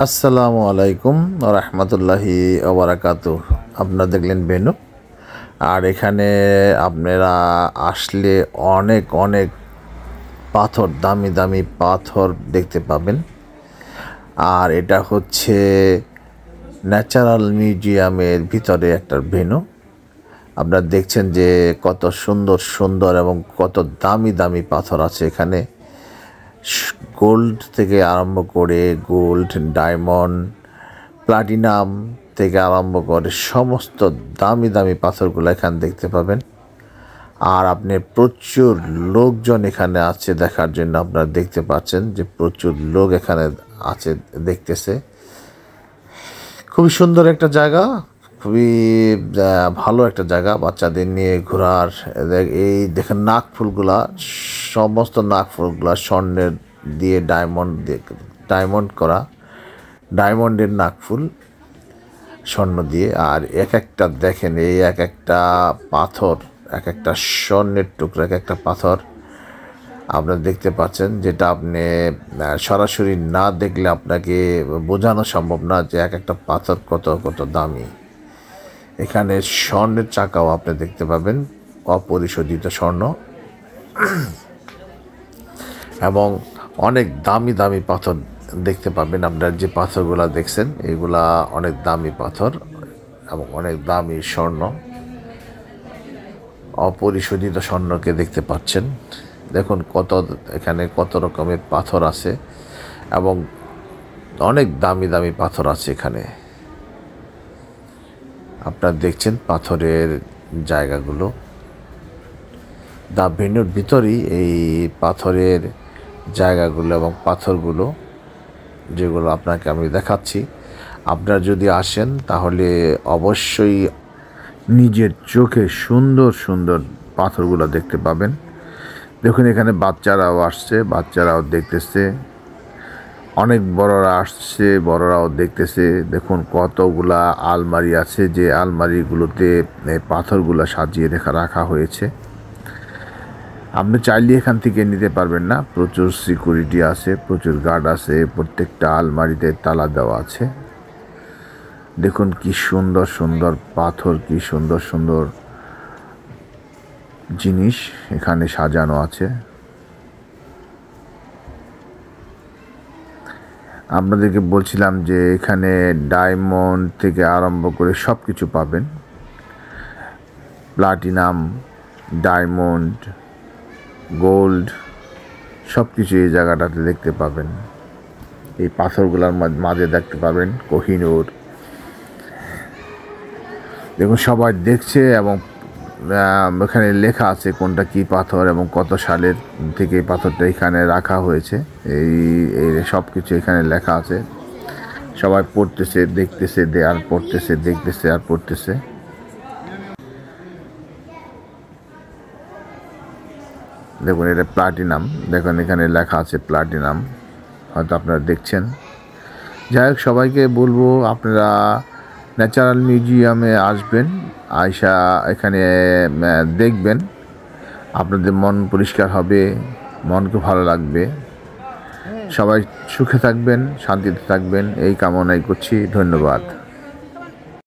আসসালামু আলাইকুম রহমতুল্লাহি ওবারাকাতু। আপনারা দেখলেন বেনু, আর এখানে আপনারা আসলে অনেক অনেক পাথর, দামি দামি পাথর দেখতে পাবেন। আর এটা হচ্ছে ন্যাচারাল মিউজিয়ামের ভিতরে একটা ভেন্যু। আপনারা দেখছেন যে কত সুন্দর সুন্দর এবং কত দামি দামি পাথর আছে এখানে। গোল্ড থেকে আরম্ভ করে গোল্ড, ডায়মন্ড, প্লাটিনাম থেকে আরম্ভ করে সমস্ত দামি দামি পাথরগুলো এখানে দেখতে পাবেন। আর আপনি প্রচুর লোকজন এখানে আছে দেখার জন্য। আপনারা দেখতে পাচ্ছেন যে প্রচুর লোক এখানে আছে, দেখতেছে। খুবই সুন্দর একটা জায়গা, খুবই ভালো একটা জায়গা বাচ্চাদের নিয়ে ঘোরার। এই দেখেন নাকফুলগুলা, সমস্ত নাকফুলগুলা স্বর্ণের দিয়ে ডায়মন্ড করা, ডায়মন্ডের নাকফুল স্বর্ণ দিয়ে। আর এক একটা দেখেন, এই এক একটা পাথর, এক একটা স্বর্ণের টুকরা, এক একটা পাথর আপনারা দেখতে পাচ্ছেন, যেটা আপনি সরাসরি না দেখলে আপনাকে বোঝানো সম্ভব না যে এক একটা পাথর কত কত দামি। এখানে স্বর্ণের চাকাও আপনি দেখতে পাবেন, অপরিশোধিত স্বর্ণ, এবং অনেক দামি দামি পাথর দেখতে পাবেন। আপনারা যে পাথরগুলা দেখছেন এগুলা অনেক দামি পাথর এবং অনেক দামি স্বর্ণ, অপরিশোধিত স্বর্ণকে দেখতে পাচ্ছেন। দেখুন এখানে কত রকমের পাথর আছে এবং অনেক দামি দামি পাথর আছে এখানে। আপনারা দেখছেন পাথরের জায়গাগুলো। দ্য ভেন্যুর ভিতরেই এই পাথরের জায়গাগুলো এবং পাথরগুলো, যেগুলো আপনাকে আমি দেখাচ্ছি। আপনারা যদি আসেন তাহলে অবশ্যই নিজের চোখে সুন্দর সুন্দর পাথরগুলো দেখতে পাবেন। দেখুন এখানে বাচ্চারাও আসছে, বাচ্চারাও দেখতেছে, অনেক বড়রা আসছে, বড়রাও দেখতেছে। দেখুন কতগুলা আলমারি আছে, যে আলমারিগুলোতে পাথরগুলো সাজিয়ে রাখা হয়েছে। আপনি চাইলে এখান থেকে নিতে পারবেন না, প্রচুর সিকিউরিটি আছে, প্রচুর গার্ড আছে, প্রত্যেকটা আলমারিতে তালা দেওয়া আছে। দেখুন কি সুন্দর সুন্দর পাথর, কি সুন্দর সুন্দর জিনিস এখানে সাজানো আছে। আপনাদেরকে বলছিলাম যে এখানে ডায়মন্ড থেকে আরম্ভ করে সব কিছু পাবেন, প্লাটিনাম, ডায়মন্ড, গোল্ড, সব কিছু এই জায়গাটাতে দেখতে পাবেন। এই পাথরগুলোর মাঝে দেখতে পাবেন কোহিনূর। দেখুন সবাই দেখছে এবং এখানে লেখা আছে কোনটা কি পাথর এবং কত সালের থেকে এই পাথরটা এখানে রাখা হয়েছে। এই সব কিছু এখানে লেখা আছে। সবাই পড়তেছে, দেখতেছে, আর পড়তেছে, দেখতেছে আর পড়তেছে। দেখুন এটা প্লাটিনাম, দেখুন এখানে লেখা আছে প্লাটিনাম, হয়তো আপনারা দেখছেন। যাই হোক, সবাইকে বলবো আপনারা ন্যাচারাল মিউজিয়ামে আসবেন, আয়সা এখানে দেখবেন, আপনাদের মন পরিষ্কার হবে, মনকে ভালো লাগবে। সবাই সুখে থাকবেন, শান্তিতে থাকবেন, এই কামনাই করছি। ধন্যবাদ।